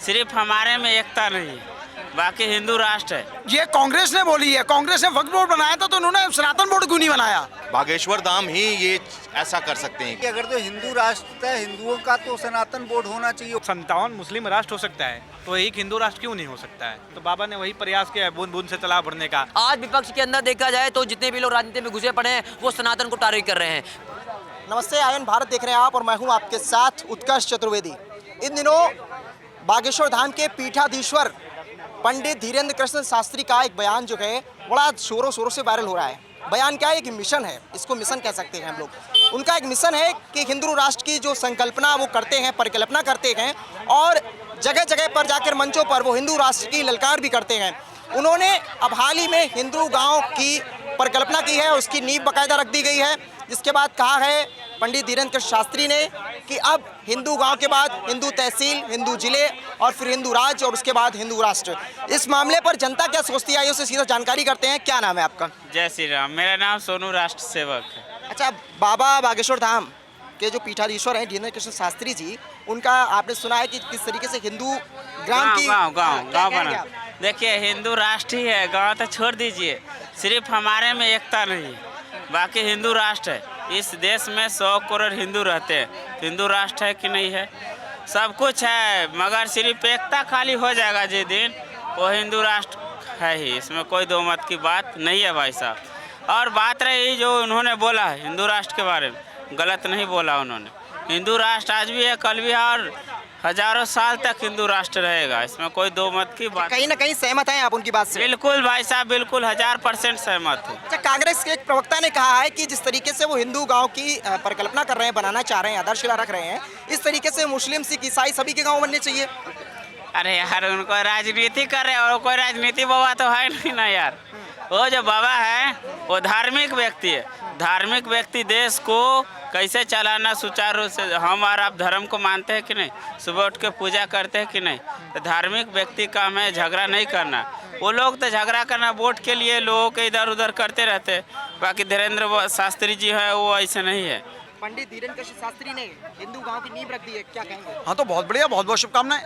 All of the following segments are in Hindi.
सिर्फ हमारे में एकता नहीं है, बाकी हिंदू राष्ट्र है। ये कांग्रेस ने बोली है, कांग्रेस ने वक्फ बोर्ड बनाया था तो उन्होंने सनातन बोर्ड क्यों नहीं बनाया? बागेश्वर धाम ही ये ऐसा कर सकते हैं कि अगर तो हिंदू राष्ट्र है हिंदुओं का तो सनातन बोर्ड होना चाहिए। 57 मुस्लिम राष्ट्र हो सकता है तो एक हिंदू राष्ट्र क्यों नहीं हो सकता है? तो बाबा ने वही प्रयास किया है बूंद बूंद से तालाब भरने का। आज विपक्ष के अंदर देखा जाए तो जितने भी लोग राजनीति में घुसे पड़े हैं वो सनातन को टारगेट कर रहे हैं। नमस्ते, आयन भारत देख रहे हैं आप और मैं हूं आपके साथ उत्कर्ष चतुर्वेदी। इन दिनों बागेश्वर धाम के पीठाधीश्वर पंडित धीरेन्द्र कृष्ण शास्त्री का एक बयान जो है बड़ा शोरों शोरों से वायरल हो रहा है। बयान क्या है? एक मिशन है, इसको मिशन कह सकते हैं हम लोग। उनका एक मिशन है कि हिंदू राष्ट्र की जो संकल्पना वो करते हैं, परिकल्पना करते हैं और जगह जगह पर जाकर मंचों पर वो हिंदू राष्ट्र की ललकार भी करते हैं। उन्होंने अब हाल ही में हिंदू गाँव की परिकल्पना की है, उसकी नींव बाकायदा रख दी गई है, जिसके बाद कहा है पंडित धीरेन्द्र कृष्ण शास्त्री ने कि अब हिंदू गांव के बाद हिंदू तहसील, हिंदू जिले और फिर हिंदू राज्य और उसके बाद हिंदू राष्ट्र। इस मामले पर जनता क्या सोचती है, उससे सीधा जानकारी करते हैं। क्या नाम है आपका? जय श्री राम, मेरा नाम सोनू राष्ट्र सेवक है। अच्छा, बाबा बागेश्वर धाम के जो पीठाधीश्वर हैं धीरेन्द्र कृष्ण शास्त्री जी, उनका आपने सुना है कि किस तरीके से हिंदू ग्राम की गाँव बना। देखिए, हिंदू राष्ट्र ही है, गाँव तो छोड़ दीजिए। सिर्फ हमारे में एकता नहीं है, बाकी हिंदू राष्ट्र है। इस देश में 100 करोड़ हिंदू रहते हैं, हिंदू राष्ट्र है कि नहीं है? सब कुछ है, मगर सिर्फ एकता खाली हो जाएगा जिस दिन, वो हिंदू राष्ट्र है ही। इसमें कोई दो मत की बात नहीं है भाई साहब। और बात रही जो उन्होंने बोला है हिंदू राष्ट्र के बारे में, गलत नहीं बोला उन्होंने। हिंदू राष्ट्र आज भी है, कल भी है और हजारों साल तक हिंदू राष्ट्र रहेगा, इसमें कोई दो मत की बात। कहीं ना कहीं सहमत हैं आप उनकी बात से? बिल्कुल भाई साहब, बिल्कुल 1000% सहमत हूँ। अच्छा, कांग्रेस के एक प्रवक्ता ने कहा है कि जिस तरीके से वो हिंदू गांव की परिकल्पना कर रहे हैं, बनाना चाह रहे हैं, आधारशिला रख रहे हैं, इस तरीके से मुस्लिम, सिख, ईसाई सभी के गांव बनने चाहिए। अरे यार, उनको राजनीति कर रहे हैं और कोई राजनीति बाबा तो है नहीं ना यार। वो जो बाबा है वो धार्मिक व्यक्ति है। धार्मिक व्यक्ति देश को कैसे चलाना सुचारू रूप से, हम और आप धर्म को मानते हैं कि नहीं? सुबह उठ के पूजा करते हैं कि नहीं? तो धार्मिक व्यक्ति का हमें झगड़ा नहीं करना। वो लोग तो झगड़ा करना वोट के लिए लोगों के इधर उधर करते रहते हैं, बाकी धीरेन्द्र शास्त्री जी है वो ऐसे नहीं है। पंडित धीरेन्द्र कृष्ण शास्त्री ने हिंदू गांव की नींव रख दी है, क्या कहेंगे? हाँ, तो बहुत बढ़िया, बहुत बहुत शुभकामनाएं।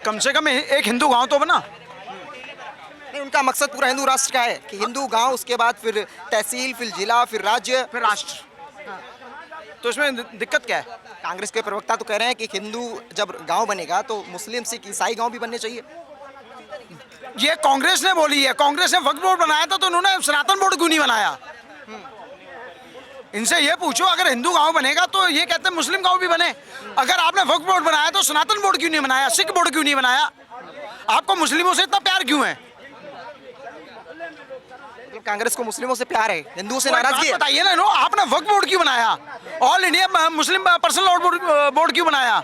कम से कम एक हिंदू गांव तो बना। नहीं, उनका मकसद पूरा हिंदू राष्ट्र का है कि हिंदू गांव, उसके बाद फिर तहसील, फिर जिला, फिर राज्य, फिर राष्ट्र। तो इसमें दिक्कत क्या है? कांग्रेस के प्रवक्ता तो कह रहे हैं कि हिंदू जब गांव बनेगा तो मुस्लिम, सिख, ईसाई गांव भी बनने चाहिए। ये कांग्रेस ने बोली है, कांग्रेस ने वक्फ बोर्ड बनाया था तो उन्होंने सनातन बोर्ड क्यों नहीं बनाया? इनसे ये पूछो, अगर हिंदू गांव बनेगा तो ये कहते हैं मुस्लिम गांव भी बने। अगर आपने वक्फ बोर्ड बनाया तो सनातन बोर्ड क्यों नहीं बनाया, सिख बोर्ड क्यों नहीं बनाया? आपको मुस्लिमों से इतना प्यार क्यों है? कांग्रेस को मुस्लिमों से प्यार है, हिंदुओं से नाराजगी है। बताइए ना, आपने वक्फ बोर्ड क्यों बनाया? All India Muslim personal board क्यों बनाया?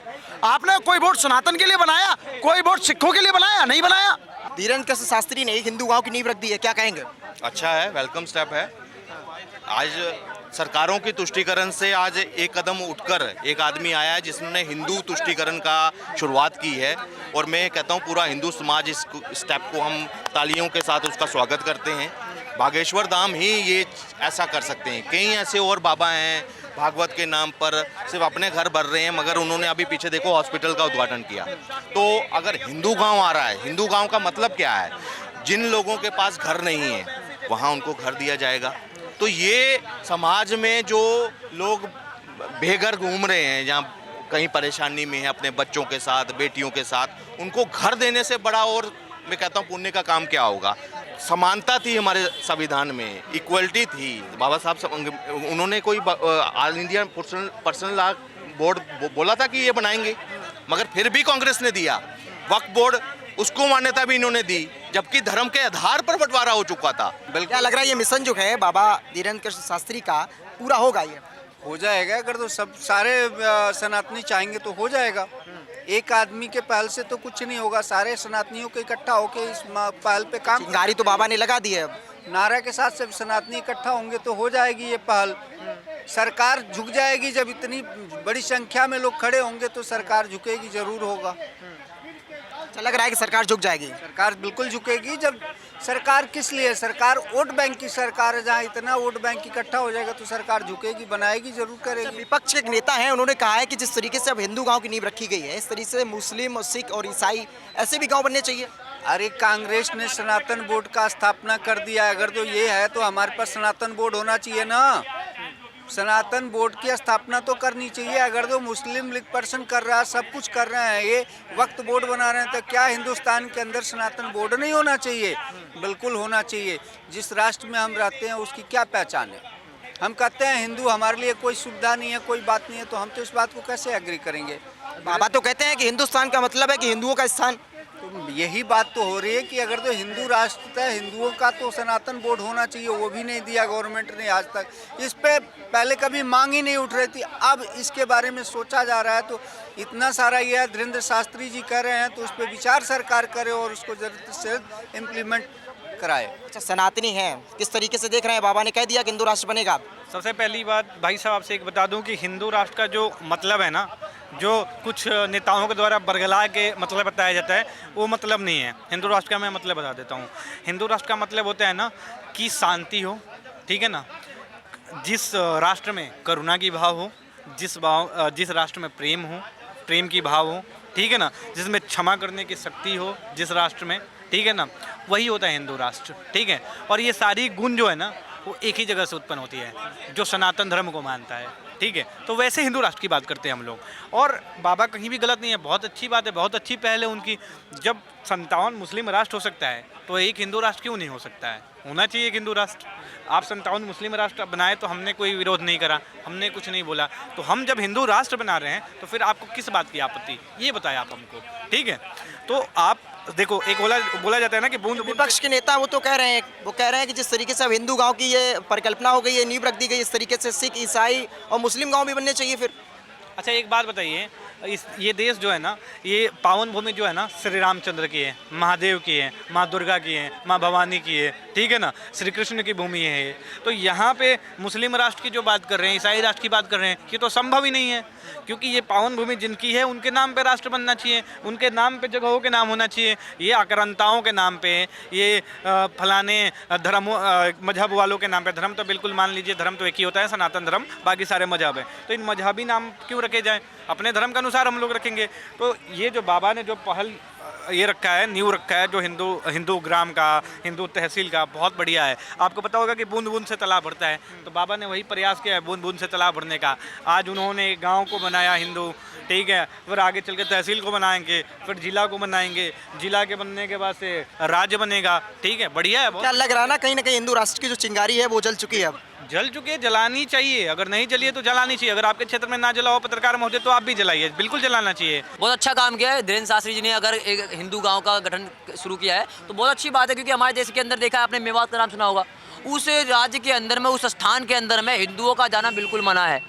आपने कोई बोर्ड सनातन के लिए बनाया, कोई बोर्ड सिखों के लिए बनाया? नहीं बनाया। धीरेन्द्र कृष्ण शास्त्री ने हिंदू गांव की नींव रख दी है, क्या कहेंगे? अच्छा है, वेलकम स्टेप है। आज सरकारों की तुष्टीकरण से आज एक कदम उठकर एक आदमी आया है जिसने हिंदू तुष्टीकरण का शुरुआत की है, और मैं कहता हूँ पूरा हिंदू समाज इस स्टेप को हम तालियों के साथ उसका स्वागत करते हैं। बागेश्वर धाम ही ये ऐसा कर सकते हैं। कई ऐसे और बाबा हैं भागवत के नाम पर सिर्फ अपने घर भर रहे हैं, मगर उन्होंने अभी पीछे देखो हॉस्पिटल का उद्घाटन किया। तो अगर हिंदू गांव आ रहा है, हिंदू गांव का मतलब क्या है? जिन लोगों के पास घर नहीं है वहाँ उनको घर दिया जाएगा। तो ये समाज में जो लोग बेघर घूम रहे हैं, जहाँ कहीं परेशानी में है अपने बच्चों के साथ, बेटियों के साथ, उनको घर देने से बड़ा और मैं कहता हूँ पुण्य का काम क्या होगा? समानता थी हमारे संविधान में, इक्वलिटी थी। बाबा साहब उन्होंने कोई all India personal law board बोला था कि ये बनाएंगे, मगर फिर भी कांग्रेस ने दिया। वक्फ बोर्ड, उसको मान्यता भी इन्होंने दी, जबकि धर्म के आधार पर बंटवारा हो चुका था। बिल्कुल, क्या लग रहा है ये मिशन जो है बाबा धीरेन्द्र कृष्ण शास्त्री का पूरा होगा? ये हो जाएगा, अगर तो सब सारे सनातनी चाहेंगे तो हो जाएगा। एक आदमी के पहल से तो कुछ नहीं होगा, सारे सनातनियों के इकट्ठा होकर इस पहल पे काम। गाड़ी तो बाबा ने लगा दी है, नारा के साथ सब सनातनी इकट्ठा होंगे तो हो जाएगी ये पहल। सरकार झुक जाएगी, जब इतनी बड़ी संख्या में लोग खड़े होंगे तो सरकार झुकेगी, जरूर होगा। अच्छा लग रहा है कि सरकार झुक जाएगी। सरकार बिल्कुल झुकेगी। जब सरकार किस लिए, सरकार वोट बैंक की सरकार है, जहाँ इतना वोट बैंक इकट्ठा हो जाएगा तो सरकार झुकेगी, बनाएगी, जरूर करेगी। विपक्ष के एक नेता हैं, उन्होंने कहा है कि जिस तरीके से अब हिंदू गांव की नींव रखी गई है, इस तरीके से मुस्लिम और सिख और ईसाई ऐसे भी गांव बनने चाहिए। अरे कांग्रेस ने सनातन बोर्ड का स्थापना कर दिया है, अगर तो ये है तो हमारे पास सनातन बोर्ड होना चाहिए ना। सनातन बोर्ड की स्थापना तो करनी चाहिए। अगर तो मुस्लिम लीग पर्सन कर रहा है, सब कुछ कर रहे हैं, ये वक्त बोर्ड बना रहे हैं, तो क्या हिंदुस्तान के अंदर सनातन बोर्ड नहीं होना चाहिए? बिल्कुल होना चाहिए। जिस राष्ट्र में हम रहते हैं उसकी क्या पहचान है? हम कहते हैं हिंदू, हमारे लिए कोई सुविधा नहीं है, कोई बात नहीं है, तो हम तो इस बात को कैसे एग्री करेंगे? बाबा तो कहते हैं कि हिंदुस्तान का मतलब है कि हिंदुओं का स्थान। तो यही बात तो हो रही है कि अगर तो हिंदू राष्ट्र है, हिंदुओं का तो सनातन बोर्ड होना चाहिए, वो भी नहीं दिया गवर्नमेंट ने आज तक। इस पे पहले कभी मांग ही नहीं उठ रही थी, अब इसके बारे में सोचा जा रहा है। तो इतना सारा ये धीरेन्द्र शास्त्री जी कह रहे हैं तो उस पर विचार सरकार करे और उसको जल्द से जल्द इम्प्लीमेंट कराए। अच्छा सनातनी हैं, किस तरीके से देख रहे हैं? बाबा ने कह दिया कि हिंदू राष्ट्र बनेगा। सबसे पहली बात भाई साहब आपसे एक बता दूं कि हिंदू राष्ट्र का जो मतलब है ना, जो कुछ नेताओं के द्वारा बरगला के मतलब बताया जाता है, वो मतलब नहीं है। हिंदू राष्ट्र का मैं मतलब बता देता हूँ। हिंदू राष्ट्र का मतलब होता है ना कि शांति हो, ठीक है ना, जिस राष्ट्र में करुणा की भाव हो, जिस राष्ट्र में प्रेम की भाव हो, ठीक है ना, जिसमें क्षमा करने की शक्ति हो जिस राष्ट्र में, ठीक है ना, वही होता है हिंदू राष्ट्र, ठीक है। और ये सारी गुण जो है ना वो एक ही जगह से उत्पन्न होती है, जो सनातन धर्म को मानता है, ठीक है। तो वैसे हिंदू राष्ट्र की बात करते हैं हम लोग, और बाबा कहीं भी गलत नहीं है, बहुत अच्छी बात है, बहुत अच्छी पहल है उनकी। जब 57 मुस्लिम राष्ट्र हो सकता है तो एक हिंदू राष्ट्र क्यों नहीं हो सकता है? होना चाहिए एक हिंदू राष्ट्र। आप 57 मुस्लिम राष्ट्र बनाए तो हमने कोई विरोध नहीं करा, हमने कुछ नहीं बोला। तो हम जब हिंदू राष्ट्र बना रहे हैं तो फिर आपको किस बात की आपत्ति, ये बताएं आप हमको, ठीक है। तो आप देखो, एक बोला जाता है ना कि बूंद विपक्ष के नेता वो कह रहे हैं कि जिस तरीके से अब हिंदू गांव की ये परिकल्पना हो गई है, नींव रख दी गई, इस तरीके से सिख ईसाई और मुस्लिम गांव भी बनने चाहिए फिर। अच्छा एक बात बताइए, ये देश जो है ना, ये पावन भूमि जो है ना, श्री रामचंद्र की है, महादेव की है, माँ दुर्गा की है, माँ भवानी की है, ठीक है ना, श्री कृष्ण की भूमि है ये। तो यहाँ पे मुस्लिम राष्ट्र की जो बात कर रहे हैं, ईसाई राष्ट्र की बात कर रहे हैं, ये तो संभव ही नहीं है, क्योंकि ये पावन भूमि जिनकी है उनके नाम पे राष्ट्र बनना चाहिए, उनके नाम पे जगहों के नाम होना चाहिए। ये आक्रांताओं के नाम पे, ये फलाने धर्म मजहब वालों के नाम पे, धर्म तो बिल्कुल मान लीजिए, धर्म तो एक ही होता है, सनातन धर्म, बाकी सारे मजहब है, तो इन मजहबी नाम क्यों रखे जाएँ? अपने धर्म के अनुसार हम लोग रखेंगे। तो ये जो बाबा ने जो पहल ये रखा है, न्यू रखा है, जो हिंदू ग्राम का, हिंदू तहसील का, बहुत बढ़िया है। आपको पता होगा कि बूंद बूंद से तालाब भरता है, तो बाबा ने वही प्रयास किया है बूंद बूंद से तालाब भरने का। आज उन्होंने गांव को बनाया हिंदू, ठीक है, फिर आगे चल के तहसील को बनाएंगे, फिर जिला को बनाएंगे, जिला के बनने के बाद से राज्य बनेगा, ठीक है, बढ़िया है। क्या लग रहा है ना कहीं हिंदू राष्ट्र की जो चिंगारी है वो जल चुकी है? अब जल चुके, जलानी चाहिए, अगर नहीं जलिए तो जलानी चाहिए। अगर आपके क्षेत्र में ना जला हो पत्रकार महोदय तो आप भी जलाइए, बिल्कुल जलाना चाहिए। बहुत अच्छा काम किया है धीरेन्द्र शास्त्री जी ने, अगर एक हिंदू गांव का गठन शुरू किया है तो बहुत अच्छी बात है, क्योंकि हमारे देश के अंदर देखा है आपने, मेवात का नाम सुना होगा, उस राज्य के अंदर में, उस स्थान के अंदर में हिंदुओं का जाना बिल्कुल मना है।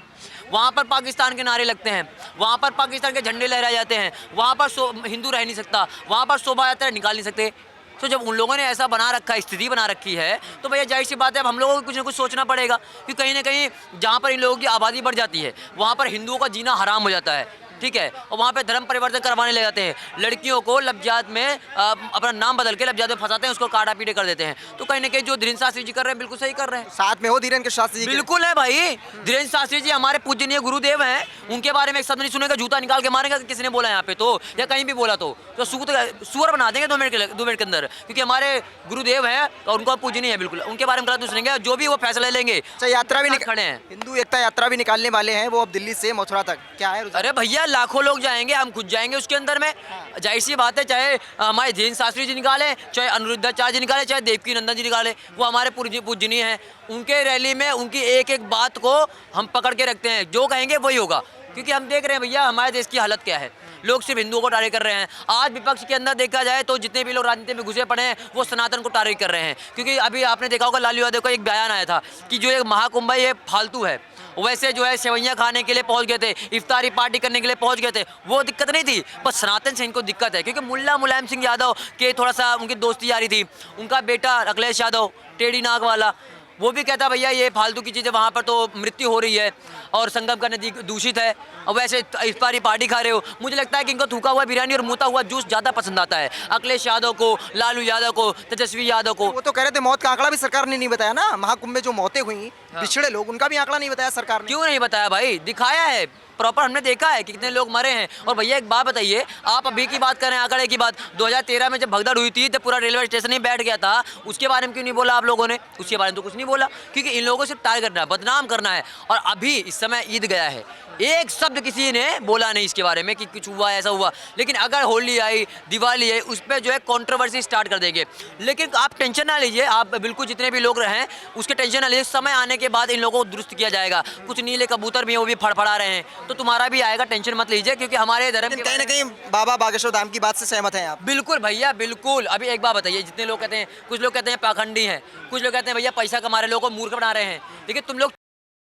वहाँ पर पाकिस्तान के नारे लगते हैं, वहाँ पर पाकिस्तान के झंडे लहराए जाते हैं, वहाँ पर हिंदू रह नहीं सकता, वहाँ पर शोभा यात्रा निकाल नहीं सकते। तो जब उन लोगों ने ऐसा बना रखा है, स्थिति बना रखी है, तो भैया जाहिर सी बात है अब हम लोगों को कुछ ना कुछ सोचना पड़ेगा, कि कहीं ना कहीं जहाँ पर इन लोगों की आबादी बढ़ जाती है वहाँ पर हिंदुओं का जीना हराम हो जाता है, ठीक है, और वहाँ पे धर्म परिवर्तन करवाने लग जाते हैं। लड़कियों को लबजात में अपना नाम बदल के लबजात में फंसाते हैं, उसको काटा पीटे कर देते हैं। तो कहीं ना कहीं जो धीरेन्द्र शास्त्री जी कर रहे हैं बिल्कुल सही कर रहे हैं। साथ में हो धीरेन्द्र शास्त्री जी? बिल्कुल है भाई, धीरेन्द्र शास्त्री जी हमारे पूजनीय गुरुदेव हैं, उनके बारे में एक शब्द नहीं सुनेगा, जूता निकाल के मारेगा किसी ने बोला यहाँ पे तो, या कहीं भी बोला तो सुअर बना देंगे 2 मिनट के अंदर, क्योंकि हमारे गुरुदेव हैं और उनको पूजनीय है, बिल्कुल उनके बारे में गलत नहीं सुनेंगे, जो भी वो फैसला लेंगे। अच्छा यात्रा भी खड़े हैं, हिंदू एकता यात्रा भी निकालने वाले हैं वो अब दिल्ली से मथुरा तक, क्या है? अरे भैया लाखों लोग जाएंगे, हम खुद जाएंगे उसके अंदर में। जाहिर सी बात है, चाहे हमारे धीरेन्द्र शास्त्री जी निकाले, चाहे अनिरुद्धाचार्य जी निकाले, चाहे देवकी नंदन जी निकाले, वो हमारे पूजनीय हैं। उनके रैली में उनकी एक एक बात को हम पकड़ के रखते हैं, जो कहेंगे वही होगा, क्योंकि हम देख रहे हैं भैया हमारे देश की हालत क्या है। लोग सिर्फ हिंदुओं को टारगेट कर रहे हैं। आज विपक्ष के अंदर देखा जाए तो जितने भी लोग राजनीति में घुसे पड़े हैं वो सनातन को टारगेट कर रहे हैं, क्योंकि अभी आपने देखा होगा लालू यादव का एक बयान आया था कि जो एक महाकुंभ है ये फालतू है, वैसे जो है सेवैयाँ खाने के लिए पहुंच गए थे, इफ्तारी पार्टी करने के लिए पहुंच गए थे, वो दिक्कत नहीं थी, बस सनातन से इनको दिक्कत है, क्योंकि मुल्ला मुलायम सिंह यादव के थोड़ा सा उनकी दोस्ती यारी थी, उनका बेटा अखिलेश यादव टेढ़ी नाक वाला, वो भी कहता है भैया ये फालतू की चीज़ें, वहाँ पर तो मृत्यु हो रही है और संगम का नदी दूषित है, और वैसे इस बार ही पार्टी खा रहे हो। मुझे लगता है कि इनको थूका हुआ बिरयानी और मुता हुआ जूस ज़्यादा पसंद आता है, अखिलेश यादव को, लालू यादव को, तेजस्वी यादव को। वो तो कह रहे थे मौत का आंकड़ा भी सरकार ने नहीं बताया ना, महाकुंभ में जो मौतें हुई पिछड़े लोग, उनका भी आंकड़ा नहीं बताया सरकार ने। क्यों नहीं बताया भाई, दिखाया है प्रॉपर, हमने देखा है कि कितने लोग मरे हैं। और भैया एक बात बताइए, आप अभी की बात करें, आंकड़े की बात, 2013 में जब भगदड़ हुई थी तो पूरा रेलवे स्टेशन ही बैठ गया था, उसके बारे में क्यों नहीं बोला आप लोगों ने? उसके बारे में तो कुछ नहीं बोला, क्योंकि इन लोगों को सिर्फ टारगेट करना है, बदनाम करना है। और अभी इस समय ईद गया है, एक शब्द किसी ने बोला नहीं इसके बारे में कि कुछ हुआ ऐसा हुआ। लेकिन अगर होली आई, दिवाली है, उस पर जो है कंट्रोवर्सी स्टार्ट कर देंगे। लेकिन आप टेंशन ना लीजिए, आप बिल्कुल जितने भी लोग हैं उसके टेंशन ना लीजिए, समय आने के बाद इन लोगों को दुरुस्त किया जाएगा। कुछ नीले कबूतर भी हैं, वो भी फड़फड़ा रहे हैं, तो तुम्हारा भी आएगा, टेंशन मत लीजिए, क्योंकि हमारे धर्म के कहीं ना कहीं बाबा बागेश्वर धाम की बात से सहमत हैं आप? बिल्कुल भैया बिल्कुल। अभी एक बात बताइए, जितने लोग कहते हैं, कुछ लोग कहते हैं पाखंडी हैं, कुछ लोग कहते हैं भैया पैसा कमा रहे लोगों को मूर्ख बना रहे हैं। देखिए तुम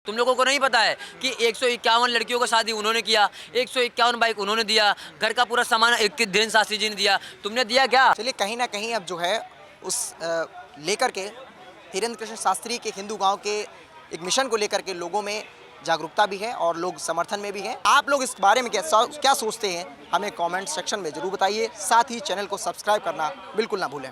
लोगों को नहीं पता है कि 151 लड़कियों को शादी उन्होंने किया, 151 बाइक उन्होंने दिया, घर का पूरा सामान धीरेन्द्र शास्त्री जी ने दिया, तुमने दिया क्या? चलिए कहीं ना कहीं अब जो है उस लेकर के धीरेन्द्र कृष्ण शास्त्री के हिंदू गांव के एक मिशन को लेकर के लोगों में जागरूकता भी है और लोग समर्थन में भी हैं। आप लोग इस बारे में क्या सोचते हैं, हमें कमेंट सेक्शन में जरूर बताइए। साथ ही चैनल को सब्सक्राइब करना बिल्कुल ना भूलें।